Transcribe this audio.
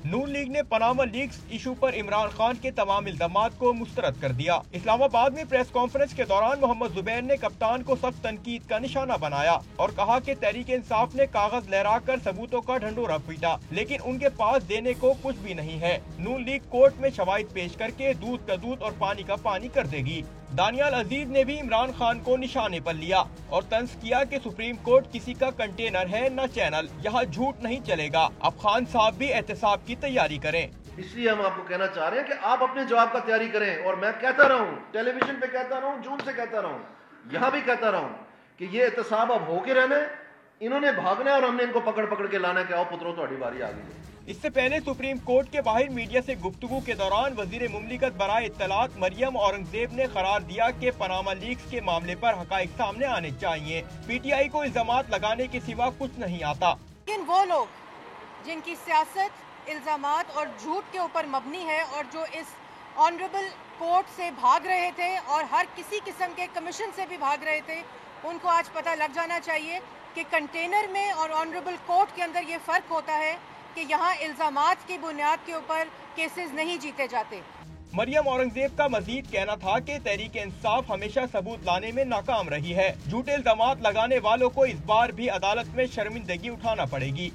नून league ने Panama leaks issue पर इमरान खान के तमाम इल्जामात को मुस्तरद कर दिया। इस्लामाबाद में प्रेस कॉन्फ्रेंस के दौरान मोहम्मद जुबैर ने कप्तान को सख्त तनकीद का निशाना बनाया और कहा कि तहरीक इंसाफ ने कागज लहराकर सबूतों का ढंढोरा पीटा, लेकिन उनके पास देने को कुछ भी नहीं है। नून लीग कोर्ट में शवाहिद पेश करके दूध का दूध और पानी का पानी कर देगी। दानियाल अजीज ने भी इमरान खान को निशाने पर लिया और तंज किया कि सुप्रीम कोर्ट किसी का कंटेनर है न चैनल, यहाँ झूठ नहीं चलेगा। अब खान साहब भी एहतसाब की तैयारी करें। इसलिए हम आपको कहना चाह रहे हैं कि आप अपने जवाब का तैयारी करें। और मैं कहता रहा हूँ, टेलीविजन पे कहता रहा हूँ, जून से कहता रहा हूँ, यहाँ भी कहता रहा हूँ कि ये एहतसाब अब होके रहना है। इन्होंने भागना है और हमने इनको पकड़ पकड़ के लाना है कि आओ पुत्रों तुम्हारी बारी आ गई है। इससे पहले सुप्रीम कोर्ट के बाहर मीडिया से गुफ्तगू के दौरान वजीर मुमलिकत बराए इत्तलात मरियम औरंगजेब ने करार दिया कि पनामा लीक्स के मामले पर हकाइक सामने आने चाहिए। पीटीआई को इल्जामात लगाने के सिवा कुछ नहीं आता। लेकिन वो लोग जिनकी सियासत इल्जामात और झूठ के ऊपर मबनी है और जो इस ऑनरेबल कोर्ट से भाग रहे थे और हर किसी किस्म के कमीशन से भी भाग रहे थे, उनको आज पता लग जाना चाहिए कि कंटेनर में और ऑनरेबल कोर्ट के अंदर ये फ़र्क होता है कि यहाँ इल्ज़ामात की बुनियाद के ऊपर केसेस नहीं जीते जाते। मरियम औरंगजेब का मजीद कहना था कि तहरीक इंसाफ हमेशा सबूत लाने में नाकाम रही है। झूठे इल्जामात लगाने वालों को इस बार भी अदालत में शर्मिंदगी उठाना पड़ेगी।